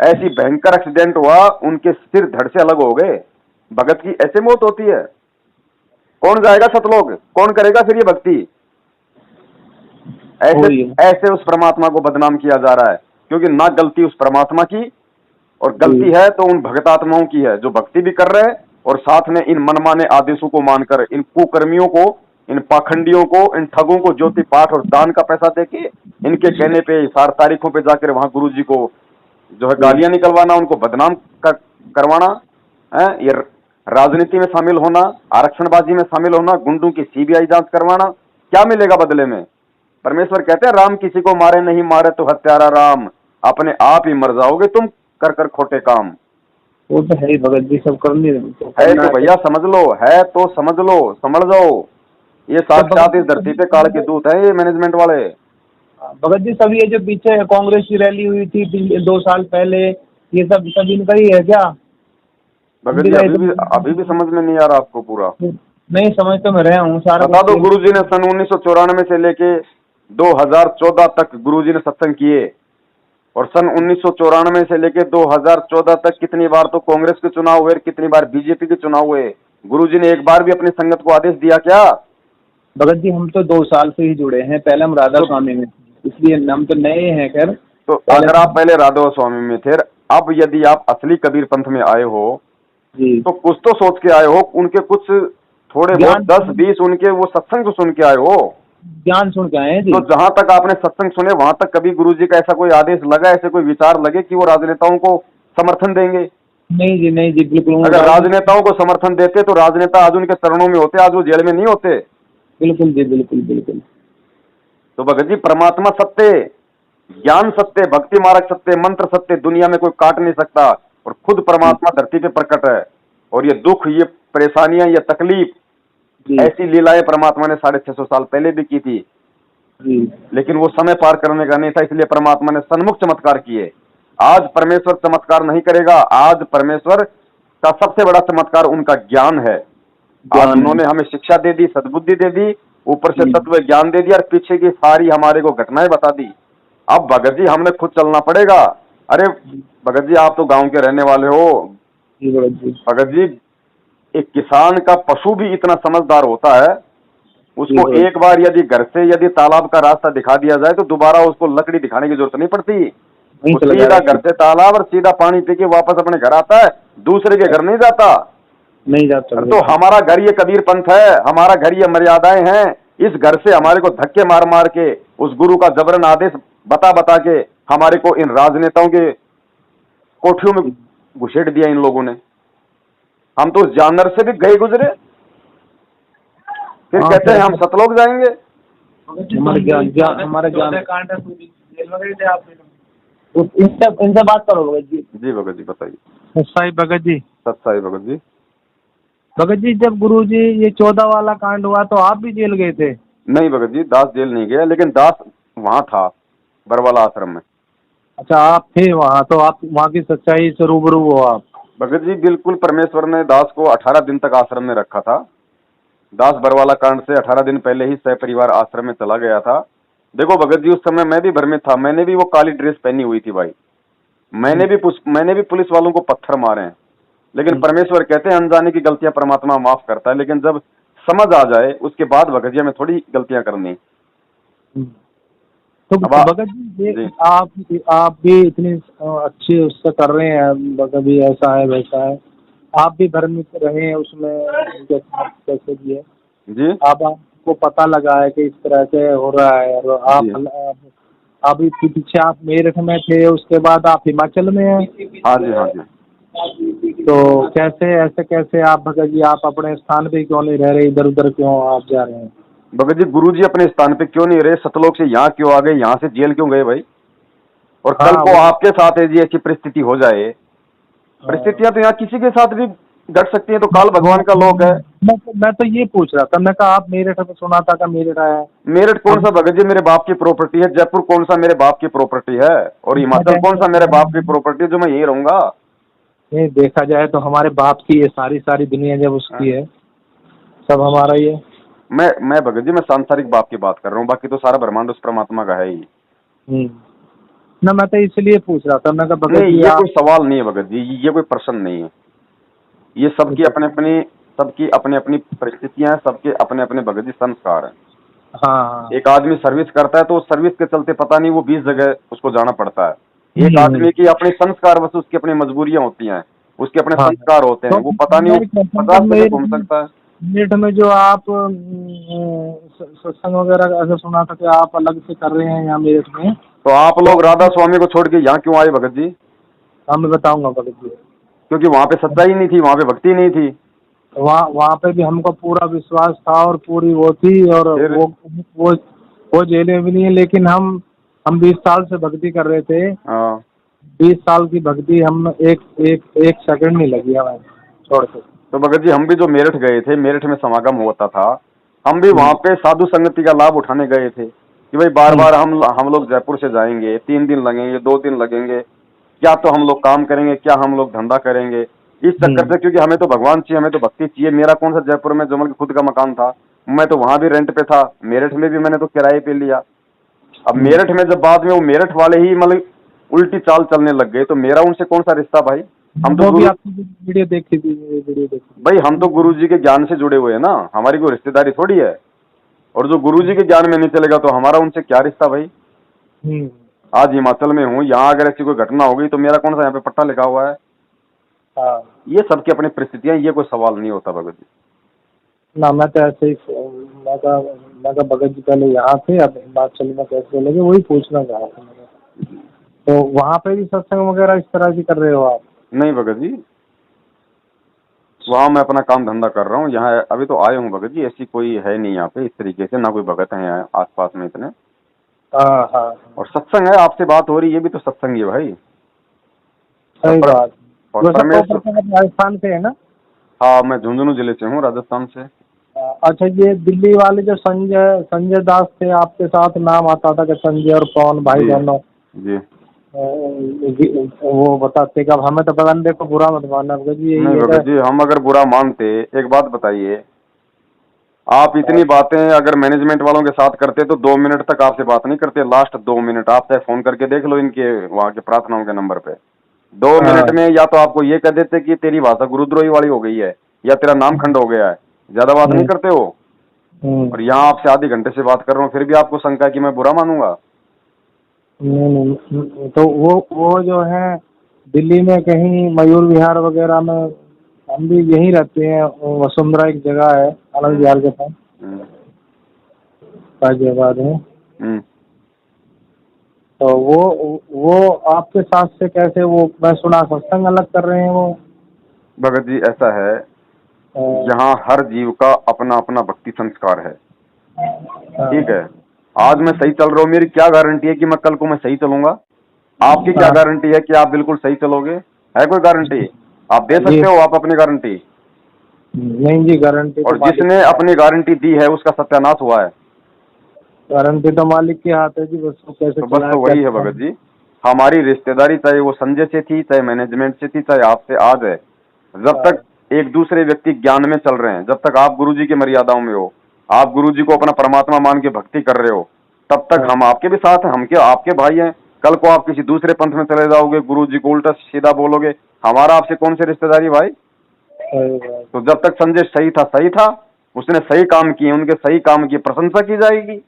ऐसी भयंकर एक्सीडेंट हुआ, उनके सिर धड़ से अलग हो गए। भगत की ऐसे मौत होती है? कौन जाएगा सतलोक? कौन करेगा फिर ये भक्ति? हो ऐसे रही है। ऐसे उस परमात्मा को बदनाम किया जा रहा है, क्योंकि ना गलती उस परमात्मा की, और गलती जी है तो उन भगतात्माओं की है जो भक्ति भी कर रहे हैं और साथ में इन मनमाने आदेशों को मानकर, इन कुकर्मियों को, इन पाखंडियों को, इन ठगों को ज्योति पाठ और दान का पैसा देके इनके कहने पे 4 तारीखों पे जाकर वहां गुरु जी को जो है गालियां निकलवाना, उनको बदनाम करवाना है, ये राजनीति में शामिल होना, आरक्षणबाजी में शामिल होना, गुंडों की सीबीआई जांच करवाना। क्या मिलेगा बदले में? परमेश्वर कहते हैं राम किसी को मारे नहीं, मारे तो हत्यारा राम, अपने आप ही मर जाओगे तुम कर कर खोटे काम। वो तो है ही भगत जी, सब करनी तो है करना तो भैया समझ लो, है तो समझ लो, समझ जाओ। ये साक्षात इस धरती पे काल के दूत है, ये मैनेजमेंट वाले। भगत जी सब ये जो पीछे कांग्रेस की रैली हुई थी 2 साल पहले, ये सब इनका ही है क्या? भगत जी अभी भी समझ में नहीं आ रहा आपको पूरा? नहीं समझ तो मैं रहा हूँ सारा बता दो, कुछ। गुरुजी ने सन 1994 से लेके 2014 तक गुरुजी ने सत्संग किए, और सन 1994 से लेके 2014 तक कितनी बार तो कांग्रेस के चुनाव हुए, कितनी बार बीजेपी के चुनाव हुए। गुरुजी ने एक बार भी अपनी संगत को आदेश दिया क्या? भगत जी हम तो 2 साल से ही जुड़े हैं, पहले हम राधा स्वामी में, इसलिए हम तो नए हैं। खैर तो अगर आप पहले राधा स्वामी में थे, अब यदि आप असली कबीर पंथ में आए हो जी तो कुछ तो सोच के आए हो, उनके कुछ थोड़े बहुत 10-20 उनके वो सत्संग तो सुन के आए हो। ज्ञान सुन के आए हैं जी। तो जहां तक आपने सत्संग सुने वहां तक कभी गुरुजी का ऐसा कोई आदेश लगा, ऐसे कोई विचार लगे कि वो राजनेताओं को समर्थन देंगे? नहीं जी बिल्कुल। अगर राजनेताओं को समर्थन देते तो राजनेता आज उनके चरणों में होते, आज वो जेल में नहीं होते। बिल्कुल जी बिल्कुल बिल्कुल। तो भगत जी परमात्मा सत्य, ज्ञान सत्य, भक्ति मार्ग सत्य, मंत्र सत्य, दुनिया में कोई काट नहीं सकता, और खुद परमात्मा धरती पे प्रकट है। और ये दुख, ये परेशानियां, ये तकलीफ, जी ऐसी लीलाएं परमात्मा ने 650 साल पहले भी की थी, जी लेकिन वो समय पार करने का नहीं था, इसलिए परमात्मा ने सन्मुख चमत्कार किए। आज परमेश्वर चमत्कार नहीं करेगा, आज परमेश्वर का सबसे बड़ा चमत्कार उनका ज्ञान है। आज उन्होंने हमें शिक्षा दे दी, सद्बुद्धि दे दी, ऊपर से तत्व ज्ञान दे दिया, और पीछे की सारी हमारे को घटनाएं बता दी। अब भगत जी हमने खुद चलना पड़ेगा। अरे भगत जी आप तो गांव के रहने वाले हो। जी भगत जी। भगत जी एक किसान का पशु भी इतना समझदार होता है, उसको एक बार यदि घर से यदि तालाब का रास्ता दिखा दिया जाए तो दोबारा उसको लकड़ी दिखाने की जरूरत नहीं पड़ती। वो सीधा घर से तालाब और सीधा पानी पी के वापस अपने घर आता है, दूसरे के घर नहीं जाता। नहीं जाता। तो हमारा घर ये कबीर पंथ है, हमारा घर ये मर्यादाएं हैं। इस घर से हमारे को धक्के मार मार के, उस गुरु का जबरन आदेश बता बता के हमारे को इन राजनेताओं के कोठियों में घुसेड़ दिया इन लोगों ने। हम तो उस जानवर से भी गए गुजरे, फिर कहते हैं हम सतलोक जाएंगे। हमारे ज्ञान कांड है, जेल में गए थे आप। इनसे बात करो भगत जी। जी भगत जी बताइए। सत्साई भगत जी। सत्साई भगत जी। भगत जी जब गुरु जी ये 14 वाला कांड हुआ तो आप भी जेल गए थे? नहीं भगत जी, दास जेल नहीं गया, लेकिन दास वहाँ था बरवाला आश्रम में। अच्छा, आप थे वहाँ, तो आप वहाँ की सच्चाई से रूबरू हो आप? भगत जी बिल्कुल, परमेश्वर ने दास को 18 दिन तक आश्रम में रखा था। दास बरवाला कांड से 18 दिन पहले ही सपरिवार आश्रम में चला गया था। देखो भगत जी, उस समय मैं भी भ्रमित था, मैंने भी वो काली ड्रेस पहनी हुई थी भाई, मैंने भी पुलिस वालों को पत्थर मारे हैं, लेकिन परमेश्वर कहते हैं अनजाने की गलतियां परमात्मा माफ करता है, लेकिन जब समझ आ जाए उसके बाद भगत जी हमें थोड़ी गलतियां करनी। तो भगत जी आप भी इतनी अच्छी उससे कर रहे हैं, भगत जी ऐसा है वैसा है, आप भी भ्रमित रहे हैं उसमें कैसे भी है जी। आपको पता लगा है कि इस तरह से हो रहा है, और आप अभी पीछे आप मेरठ में थे, उसके बाद आप हिमाचल में हैं। हाँ जी, हाँ जी। तो कैसे ऐसे कैसे आप भगत जी आप अपने स्थान पे क्यों नहीं रह रहे, इधर उधर क्यों आप जा रहे हैं? भगत जी गुरु जी अपने स्थान पे क्यों नहीं रहे, सतलोक से यहाँ क्यों आ गए, यहाँ से जेल क्यों गए भाई? और कल को आपके साथ यदि ऐसी परिस्थिति हो जाए, परिस्थितियां तो यहाँ किसी के साथ भी घट सकती है, तो काल भगवान का लोक है। मैं तो ये पूछ रहा था, मैं कहा आप मेरठ में सुना था, मेरठ आया? मेरठ कौन सा भगत जी मेरे बाप की प्रॉपर्टी है, जयपुर कौन सा मेरे बाप की प्रॉपर्टी है, और हिमाचल कौन सा मेरे बाप की प्रॉपर्टी है जो मैं यही रहूंगा? नहीं, देखा जाए तो हमारे बाप की ये सारी दुनिया जब उसकी है, सब हमारा ही है। मैं भगत जी मैं सांसारिक बाप की बात कर रहा हूँ, बाकी तो सारा ब्रह्मांड उस परमात्मा का है ही। ना मैं तो इसलिए पूछ रहा था, मैं कहा भगत जी ये कोई सवाल नहीं है भगत जी, ये कोई प्रश्न नहीं है, ये सबकी अपनी अपनी परिस्थितियां हैं, सबके अपने अपने भगत जी संस्कार हैं। हाँ। एक आदमी सर्विस करता है तो सर्विस के चलते पता नहीं वो 20 जगह उसको जाना पड़ता है। एक आदमी की अपने संस्कार वश उसकी अपनी मजबूरियां होती हैं, उसके अपने संस्कार होते हैं, वो पता नहीं वो 50 जगह घूम सकता है। मेरठ में जो आप सत्संग वगैरह ऐसा सुना था कि आप अलग से कर रहे हैं यहाँ मेरठ में, तो आप लोग राधा स्वामी को छोड़ के यहाँ क्यों आए भगत जी? हाँ मैं बताऊंगा भगत जी। क्योंकि वहाँ पे सच्चाई नहीं थी, वहाँ पे भक्ति नहीं थी। वहाँ पे भी हमको पूरा विश्वास था और पूरी वो थी, और वो जेलें भी नहीं है, लेकिन हम 20 साल से भक्ति कर रहे थे। 20 साल की भक्ति हम एक सेकंड नहीं लगी हमें छोड़ के। तो भगत जी हम भी जो मेरठ गए थे, मेरठ में समागम होता था, हम भी वहाँ पे साधु संगति का लाभ उठाने गए थे कि भाई बार बार हम लोग जयपुर से जाएंगे, 3 दिन लगेंगे, 2 दिन लगेंगे, क्या तो हम लोग काम करेंगे, क्या हम लोग धंधा करेंगे, इस चक्कर से, क्योंकि हमें तो भगवान चाहिए, हमें तो भक्ति चाहिए। मेरा कौन सा जयपुर में जमल खुद का मकान था, मैं तो वहां भी रेंट पे था, मेरठ में भी मैंने तो किराए पे लिया। अब मेरठ में जब बाद में वो मेरठ वाले ही मतलब उल्टी चाल चलने लग गए, तो मेरा उनसे कौन सा रिश्ता भाई? हम तो वीडियो देखी थी भाई, हम तो गुरु जी के ज्ञान से जुड़े हुए हैं ना, हमारी कोई रिश्तेदारी थोड़ी है। और जो गुरु जी के ज्ञान में नहीं चलेगा तो हमारा उनसे क्या रिश्ता भाई? आज हिमाचल में हूँ, यहाँ अगर ऐसी कोई घटना हो गई तो मेरा कौन सा यहाँ पे पट्टा लिखा हुआ है? ये सबकी अपनी परिस्थितियां, ये कोई सवाल नहीं होता भगत जी। ना मैं तो ऐसे ही मैं का भगत जी पहले यहाँ थे, अब हिमाचल में कैसे लगे वही पूछना चाह रहा था। तो वहाँ पे भी सत्संग वगैरह इस तरह की कर रहे हो आप? नहीं भगत जी, वहाँ मैं अपना काम धंधा कर रहा हूँ, यहाँ अभी तो आए हूँ भगत जी, ऐसी कोई है नहीं यहाँ पे इस तरीके से, ना कोई भगत है यहाँ आस पास में इतने। हाँ। और सत्संग है, आपसे बात हो रही है, ये भी तो सत्संग ही है भाई। सही बात। और राजस्थान से है ना? हाँ, मैं झुंझुनू जिले से हूँ, राजस्थान से। अच्छा, ये दिल्ली वाले जो संजय दास थे, आपके साथ नाम आता था कि संजय और पवन भाई दोनों जी, वो बताते कि अब हमें तो पता नहीं, देखो बुरा मत मानना जी। नहीं भगत जी, हम अगर बुरा मानते, एक बात बताइए, आप इतनी बातें अगर मैनेजमेंट वालों के साथ करते तो 2 मिनट तक आपसे बात नहीं करते, लास्ट 2 मिनट आप चाहे फोन करके देख लो इनके वहाँ के प्रार्थनाओं के नंबर पे, 2 मिनट में या तो आपको ये कह देते कि तेरी भाषा गुरुद्रोही वाली हो गई है या तेरा नाम खंड हो गया है, ज्यादा बात नहीं करते हो। और यहाँ आपसे आधे घंटे से बात कर रहा हूँ, फिर भी आपको शंका है कि मैं बुरा मानूंगा? नहीं, तो वो जो है दिल्ली में कहीं मयूर विहार वगैरह में, हम भी यहीं रहते हैं, वसुंधरा एक जगह है आनंद विहार के पास, हम्म, गाजियाबाद में। हम्म। तो वो आपके साथ से कैसे, वो मैं सुना सत्संग अलग कर रहे हैं वो? भगत जी ऐसा है, यहाँ हर जीव का अपना अपना भक्ति संस्कार है, ठीक है। आज मैं सही चल रहा हूँ, मेरी क्या गारंटी है कि मैं कल को मैं सही चलूंगा? आपकी क्या गारंटी है कि आप बिल्कुल सही चलोगे? है कोई गारंटी? आप दे सकते हो आप अपनी गारंटी? नहीं जी, गारंटी तो और जिसने अपनी गारंटी दी है उसका सत्यानाश हुआ है। गारंटी तो मालिक के हाथ है जी, बस वो कैसे तो बस तो वही है भगत जी, हमारी रिश्तेदारी चाहे वो संजय से थी, चाहे मैनेजमेंट से थी, चाहे आपसे आज है, जब तक एक दूसरे व्यक्ति ज्ञान में चल रहे हैं, जब तक आप गुरुजी की मर्यादाओं में हो, आप गुरुजी को अपना परमात्मा मान के भक्ति कर रहे हो, तब तक हम आपके भी साथ हैं, हम क्या आपके भाई हैं। कल को आप किसी दूसरे पंथ में चले जाओगे, गुरुजी को उल्टा सीधा बोलोगे, हमारा आपसे कौन सी रिश्तेदारी भाई? तो जब तक संजय सही था, उसने सही काम किए, उनके सही काम की प्रशंसा की जाएगी।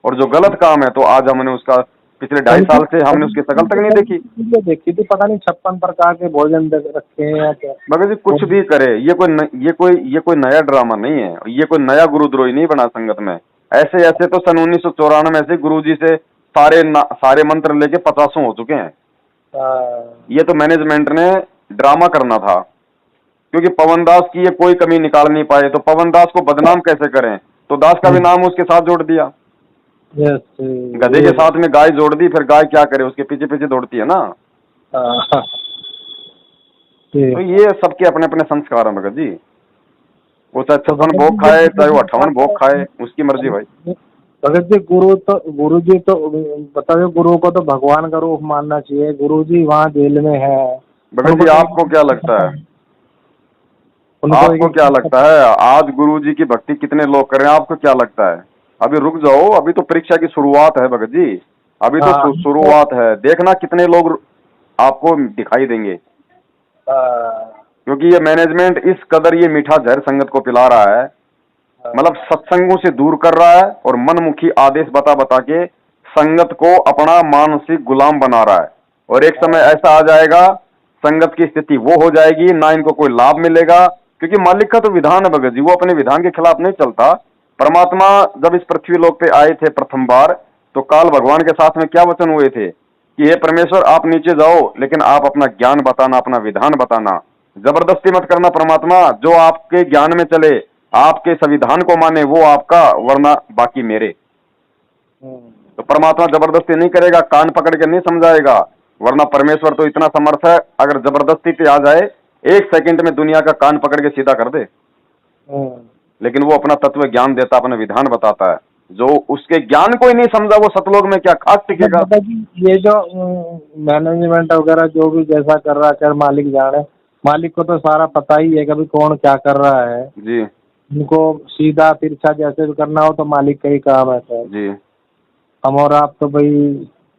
और जो गलत काम है तो आज हमने उसका पिछले 2.5 साल से हमने उसकी शकल तक नहीं देखी। देखी थी, पता नहीं 56 प्रकार के भोजन रखे हैं या क्या। मगर जी कुछ भी करे, ये कोई नया ड्रामा नहीं है, ये कोई नया गुरुद्रोही नहीं बना संगत में। ऐसे ऐसे तो सन 1994 से गुरुजी से सारे मंत्र लेके 50 हो चुके हैं। ये तो मैनेजमेंट ने ड्रामा करना था, क्योंकि पवन दास की ये कोई कमी निकाल नहीं पाए, तो पवन दास को बदनाम कैसे करें, तो दास का भी नाम उसके साथ जोड़ दिया। गधे के साथ में गाय जोड़ दी, फिर गाय क्या करे, उसके पीछे पीछे दौड़ती है ना। तो ये सबके अपने अपने संस्कार हैं भगत जी, वो चाहे 56 भोग खाए, चाहे वो 58 भोग खाए, उसकी मर्जी भाई। भगत जी गुरु जी तो बताओ, गुरु को तो भगवान का रूप मानना चाहिए। गुरु जी वहाँ जेल में है। भगत जी आपको क्या लगता है, आपको क्या लगता है आज गुरुजी की भक्ति कितने लोग कर रहे हैं? आपको क्या लगता है? अभी रुक जाओ, अभी तो परीक्षा की शुरुआत है भगत जी, अभी तो शुरुआत है, देखना कितने लोग आपको दिखाई देंगे। क्योंकि ये मैनेजमेंट इस कदर ये मीठा जहर संगत को पिला रहा है, मतलब सत्संगों से दूर कर रहा है और मनमुखी आदेश बता बता के संगत को अपना मानसिक गुलाम बना रहा है। और एक समय ऐसा आ जाएगा, संगत की स्थिति वो हो जाएगी, ना इनको कोई लाभ मिलेगा, क्योंकि मालिक का तो विधान है भगत जी, वो अपने विधान के खिलाफ नहीं चलता। परमात्मा जब इस पृथ्वी लोक पे आए थे प्रथम बार, तो काल भगवान के साथ में क्या वचन हुए थे कि हे परमेश्वर आप नीचे जाओ, लेकिन आप अपना ज्ञान बताना, अपना विधान बताना, जबरदस्ती मत करना परमात्मा, जो आपके ज्ञान में चले, आपके संविधान को माने, वो आपका, वरना बाकी मेरे। तो परमात्मा जबरदस्ती नहीं करेगा, कान पकड़ के नहीं समझाएगा, वरना परमेश्वर तो इतना समर्थ है, अगर जबरदस्ती पे आ जाए 1 सेकंड में दुनिया का कान पकड़ के सीधा कर दे। लेकिन वो अपना तत्व ज्ञान देता, अपना विधान बताता है। जो उसके ज्ञान को ही नहीं समझा, वो सतलोक में क्या खास टिकेगा? ये जो मैनेजमेंट वगैरह जो भी जैसा कर रहा है, मालिक जाने, मालिक को तो सारा पता ही है कभी कौन क्या कर रहा है जी। उनको सीधा तिरछा जैसे भी करना हो तो मालिक का ही काम है सर जी। हम और आप तो भाई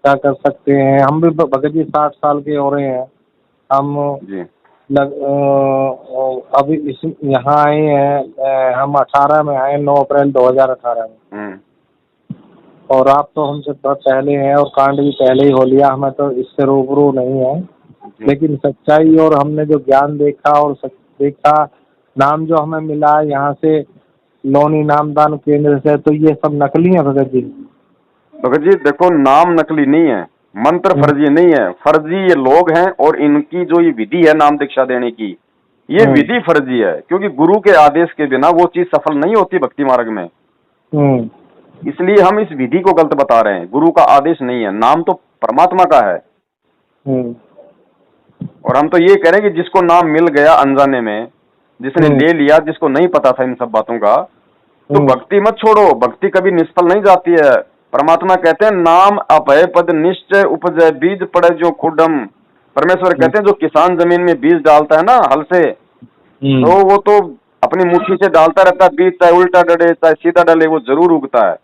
क्या कर सकते हैं। हम भी भगत जी 60 साल के हो रहे हैं हम जी। अभी इस यहाँ आए हैं, हम 18 में आए, 9 अप्रैल 2018 में। और आप तो हमसे बहुत पहले हैं और कांड भी पहले ही हो लिया, हमें तो इससे रूबरू नहीं है। लेकिन सच्चाई और हमने जो ज्ञान देखा और देखा, नाम जो हमें मिला यहाँ से लोनी नामदान केंद्र से, तो ये सब नकली है भगत जी। भगत जी देखो, नाम नकली नहीं है, मंत्र फर्जी नहीं है, फर्जी ये लोग हैं, और इनकी जो ये विधि है नाम दीक्षा देने की, ये विधि फर्जी है, क्योंकि गुरु के आदेश के बिना वो चीज सफल नहीं होती भक्ति मार्ग में। इसलिए हम इस विधि को गलत बता रहे हैं, गुरु का आदेश नहीं है, नाम तो परमात्मा का है। और हम तो ये कह रहे हैं कि जिसको नाम मिल गया अनजाने में, जिसने ले लिया, जिसको नहीं पता था इन सब बातों का, तो भक्ति मत छोड़ो, भक्ति कभी निष्फल नहीं जाती है। परमात्मा कहते हैं नाम अभय पद निश्चय उपजय बीज पड़े जो खुडम। परमेश्वर कहते हैं जो किसान जमीन में बीज डालता है ना हल से, तो वो तो अपनी मुट्ठी से डालता रहता है बीज, चाहे उल्टा डले चाहे सीधा डले, वो जरूर उगता है।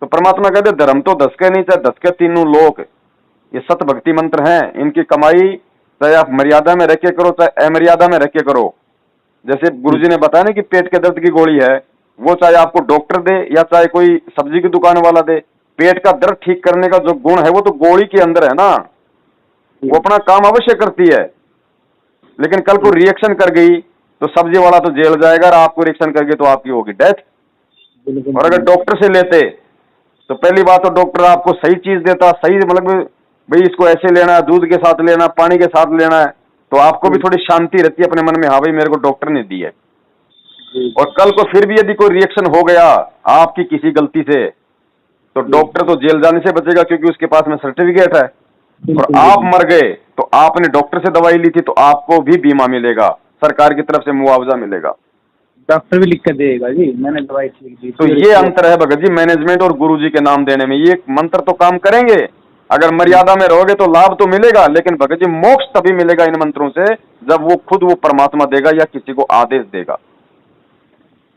तो परमात्मा कहते हैं धर्म तो धसके नहीं, चाहे धसके तीनों लोक। ये सत भक्ति मंत्र हैं, इनकी कमाई चाहे आप मर्यादा में रख के करो, चाहे अमर्यादा में रख के करो। जैसे गुरुजी ने बताया ना कि पेट के दर्द की गोली है, वो चाहे आपको डॉक्टर दे या चाहे कोई सब्जी की दुकान वाला दे, पेट का दर्द ठीक करने का जो गुण है वो तो गोली के अंदर है ना, वो अपना काम अवश्य करती है। लेकिन कल को रिएक्शन कर गई तो सब्जी वाला तो जेल जाएगा, और आपको रिएक्शन कर गई तो आपकी होगी डेथ। और अगर डॉक्टर से लेते तो पहली बात तो डॉक्टर आपको सही चीज देता, सही मतलब भाई इसको ऐसे लेना है, दूध के साथ लेना, पानी के साथ लेना है, तो आपको भी थोड़ी शांति रहती है अपने मन में, हाँ भाई मेरे को डॉक्टर ने दी है। और कल को फिर भी यदि कोई रिएक्शन हो गया आपकी किसी गलती से, तो डॉक्टर तो जेल जाने से बचेगा क्योंकि उसके पास में सर्टिफिकेट है। और आप मर गए तो आपने डॉक्टर से दवाई ली थी तो आपको भी बीमा मिलेगा, सरकार की तरफ से मुआवजा मिलेगा। डॉक्टर भी लिख कर देगा जी, मैंने दवाई लिख दी। तो ये अंतर है भगत जी मैनेजमेंट और गुरुजी के नाम देने में। ये मंत्र तो काम करेंगे, अगर मर्यादा में रहोगे तो लाभ तो मिलेगा, लेकिन भगत जी मोक्ष तभी मिलेगा इन मंत्रों से जब वो खुद वो परमात्मा देगा या किसी को आदेश देगा।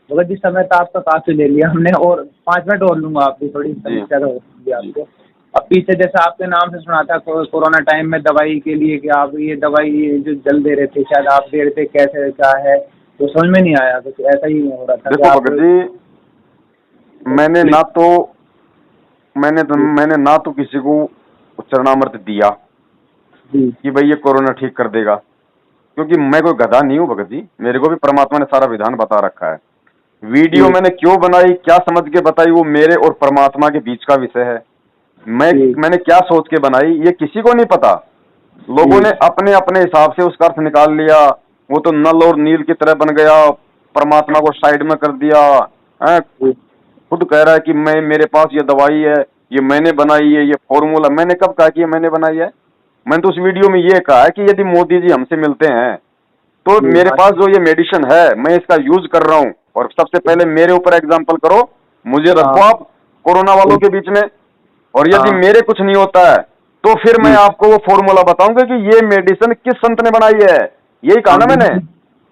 भगत जी समय तो आपका काफी ले लिया हमने, और 5 मिनट और लूंगा, आपकी थोड़ी समस्या तो होगी आपको। अब पीछे जैसे आपके नाम से सुना था कोरोना टाइम में दवाई के लिए कि आप ये दवाई जो जल दे रहे थे, शायद आप दे रहे थे, कैसे क्या है तो समझ में नहीं आया, तो ऐसा ही हो रहा था। देखो भगत जी मैंने ना तो किसी को चरणामृत दिया कि भाई ये कोरोना ठीक कर देगा, क्योंकि मैं कोई गधा नहीं हूँ भगत जी, मेरे को भी परमात्मा ने सारा विधान बता रखा है। वीडियो मैंने क्यों बनाई, क्या समझ के बताई, वो मेरे और परमात्मा के बीच का विषय है। मैंने क्या सोच के बनाई ये किसी को नहीं पता। लोगों ने अपने अपने हिसाब से उसका अर्थ निकाल लिया, वो तो नल और नील की तरह बन गया, परमात्मा को साइड में कर दिया है। खुद कह रहा है कि मेरे पास ये दवाई है, ये मैंने बनाई है, ये फॉर्मूला। मैंने कब कहा कि ये मैंने बनाई है? मैंने तो उस वीडियो में ये कहा है कि यदि मोदी जी हमसे मिलते हैं तो मेरे पास जो ये मेडिसिन है मैं इसका यूज कर रहा हूँ, और सबसे पहले मेरे ऊपर एग्जाम्पल करो, मुझे रखो आप कोरोना वालों के बीच में, और यदि मेरे कुछ नहीं होता है तो फिर मैं आपको वो फॉर्मूला बताऊंगा कि ये मेडिसिन किस संत ने बनाई है। यही कहा ना मैंने,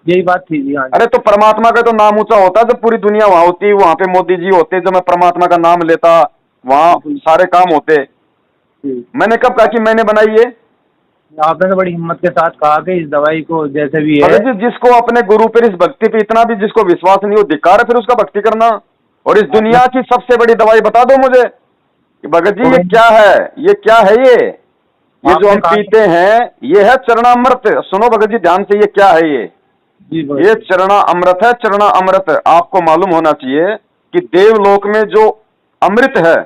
यही बात थी जी। अरे तो परमात्मा का तो नाम ऊंचा होता है, जब पूरी दुनिया वहां होती, वहां पे मोदी जी होते, जब मैं परमात्मा का नाम लेता वहां सारे काम होते। मैंने कब कहा कि मैंने बनाई है? आपने तो बड़ी हिम्मत के साथ कहा कि इस दवाई को जैसे भी है। जी जिसको अपने गुरु पर, इस भक्ति पे इतना भी जिसको विश्वास नहीं हो, धिक्कार है फिर उसका भक्ति करना। और इस दुनिया की सबसे बड़ी दवाई बता दो मुझे कि भगत जी ये क्या है, ये क्या है, ये जो हम पीते हैं ये है चरणामृत। सुनो भगत जी ध्यान से, ये क्या है? ये चरणा अमृत है। चरणा अमृत आपको मालूम होना चाहिए कि देवलोक में जो अमृत है,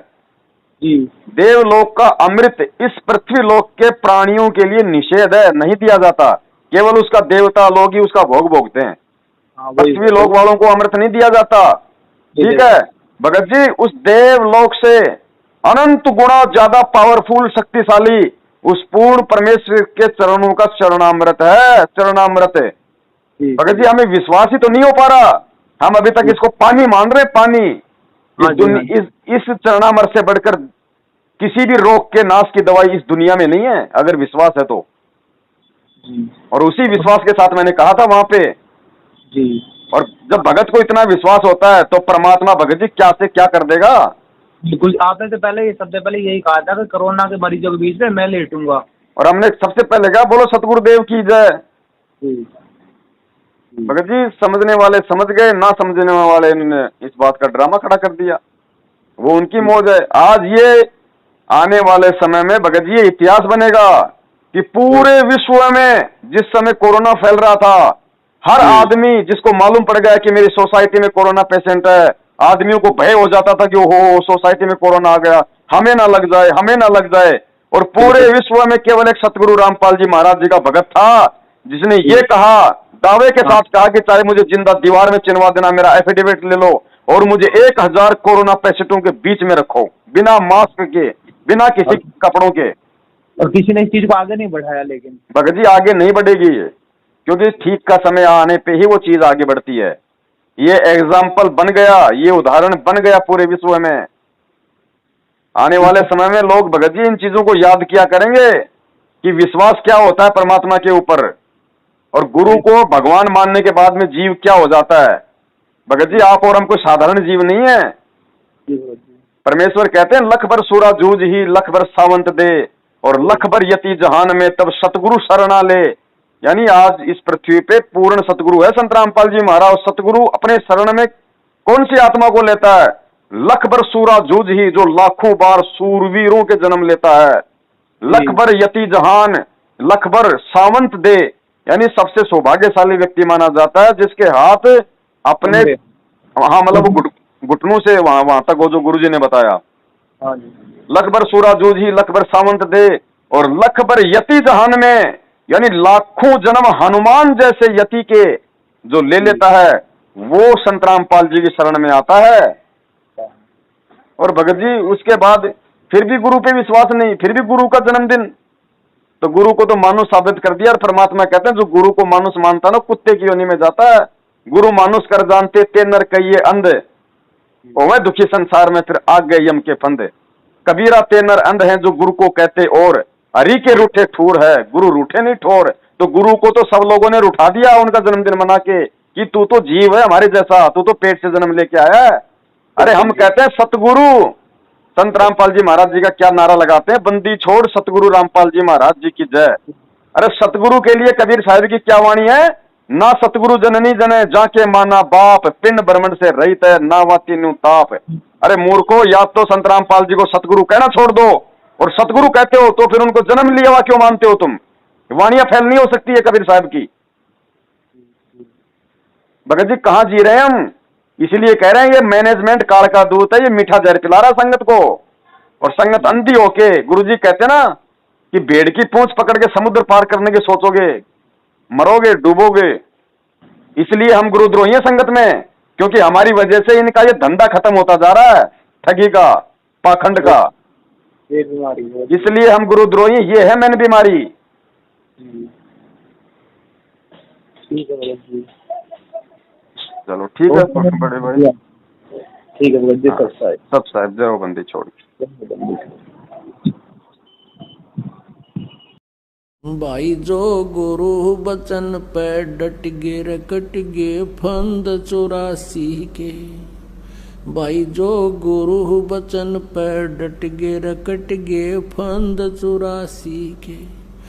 देवलोक का अमृत इस पृथ्वी लोक के प्राणियों के लिए निषेध है, नहीं दिया जाता। केवल उसका देवता लोग ही उसका भोग भोगते हैं, पृथ्वी लोक वालों को अमृत नहीं दिया जाता। ठीक है भगत जी, उस देवलोक से अनंत गुणा ज्यादा पावरफुल शक्तिशाली उस पूर्ण परमेश्वर के चरणों का चरणामृत है। चरणामृत भगत जी हमें विश्वास ही तो नहीं हो पा रहा, हम अभी तक इसको पानी मान रहे, पानी। इस चरणामृत से बढ़कर किसी भी रोग के नाश की दवाई इस दुनिया में नहीं है, अगर विश्वास है तो। और उसी विश्वास के साथ मैंने कहा था वहां पे जी। और जब भगत को इतना विश्वास होता है तो परमात्मा भगत जी क्या से क्या कर देगा। बिल्कुल, आपने तो पहले सबसे पहले यही कहा था कि कोरोना के मरीजों के बीच में मैं लेटूंगा, और हमने सबसे पहले कहा बोलो सतगुरुदेव की जय। भगत जी समझने वाले समझ गए, ना समझने वाले ने इस बात का ड्रामा खड़ा कर दिया, वो उनकी मौज है। आज ये आने वाले समय में भगत जी इतिहास बनेगा कि पूरे विश्व में जिस समय कोरोना फैल रहा था, हर आदमी जिसको मालूम पड़ गया कि मेरी सोसाइटी में कोरोना पेशेंट है, आदमियों को भय हो जाता था कि ओहो सोसाइटी में कोरोना आ गया, हमें ना लग जाए, हमें ना लग जाए। और पूरे विश्व में केवल एक सतगुरु रामपाल जी महाराज जी का भगत था जिसने ये कहा, दावे के साथ कहा कि चाहे मुझे जिंदा दीवार में चिनवा देना, मेरा एफिडेविट ले लो और मुझे 1000 कोरोना पेशेंटों के बीच में रखो, बिना मास्क के, बिना किसी कपड़ों के। और किसी ने इस चीज को आगे नहीं बढ़ाया। लेकिन भगत जी आगे नहीं बढ़ेगी, क्योंकि ठीक का समय आने पे ही वो चीज आगे बढ़ती है। ये एग्जाम्पल बन गया, ये उदाहरण बन गया पूरे विश्व में। आने वाले समय में लोग भगत जी इन चीजों को याद किया करेंगे कि विश्वास क्या होता है परमात्मा के ऊपर, और गुरु को भगवान मानने के बाद में जीव क्या हो जाता है। भगत जी आप और हम कोई साधारण जीव नहीं है। परमेश्वर कहते हैं लख भर सूरा जूझ ही लख भर सावंत दे, और लख भर यति जहान में तब सतगुरु शरणा ले। यानी आज इस पृथ्वी पे पूर्ण सतगुरु है संत रामपाल जी महाराज। सतगुरु अपने शरण में कौन सी आत्मा को लेता है? लख भर सूरा जूझ ही, जो लाखों बार सूरवीरों के जन्म लेता है। लख भर यति जहान, लख भर सावंत दे, यानी सबसे सौभाग्यशाली व्यक्ति माना जाता है जिसके हाथ अपने, हाँ मतलब वो घुटनों से वहां तक, वो जो गुरुजी ने बताया। लख भर सूरा जूझ ही, लख भर सावंत दे, और लख भर यति जहान में, यानी लाखों जन्म हनुमान जैसे यति के जो ले लेता है, वो संत रामपाल जी की शरण में आता है। और भगत जी उसके बाद फिर भी गुरु पे विश्वास नहीं, फिर भी गुरु का जन्मदिन, तो गुरु को तो मानुष साबित कर दिया। और परमात्मा कहते हैं जो गुरु को मानुष मानता ना, कुत्ते की योनि में जाता है। गुरु मानुष कर जानते ते नर कहिए अंध, वह दुखी संसार में फिर आग गए यम के फंदे। कबीरा ते नर अंध हैं जो गुरु को कहते, और हरि के रूठे ठूर है, गुरु रूठे नहीं ठोर। तो गुरु को तो सब लोगों ने रूठा दिया उनका जन्मदिन मना के, कि तू तो जीव है हमारे जैसा, तू तो पेट से जन्म लेके आया है। अरे हम कहते हैं सतगुरु संत रामपाल जी महाराज जी का क्या नारा लगाते हैं, बंदी छोड़ सतगुरु रामपाल जी महाराज जी की जय। अरे सतगुरु के लिए कबीर साहिब की क्या वाणी है, ना सतगुरु जननी जने जाके माना बाप, पिंड ब्रह्मंड से रहित है ना वाती नु ताप। अरे मूर्खो, या तो संत रामपाल जी को सतगुरु कहना छोड़ दो, और सतगुरु कहते हो तो फिर उनको जन्म लिया हुआ क्यों मानते हो तुम? वाणियां फैल नहीं हो सकती है कबीर साहब की। भगत जी कहां जी रहे हैं हम? इसलिए कह रहे हैं ये मैनेजमेंट काल का दूत है, ये मीठा जहर पिला रहा संगत को, और संगत अंधी होके। गुरुजी कहते ना कि भेड़ की पूंछ पकड़ के समुद्र पार करने की सोचोगे, मरोगे, डूबोगे। इसलिए हम गुरुद्रोही हैं संगत में, क्योंकि हमारी वजह से इनका ये धंधा खत्म होता जा रहा है, ठगी का, पाखंड का। ये बीमारी है, इसलिए हम गुरुद्रोही, ये है मैन बीमारी। ठीक है भगत जी, चलो ठीक है बड़े भाई, ठीक है भगत जी। सब साहब जय हो बंदी छोड़। भाई जो गुरु बचन पे डट गे रे कट गे फंद 84 के। भाई जो गुरु बचन पे डट गे रे कट गे फंद 84 के।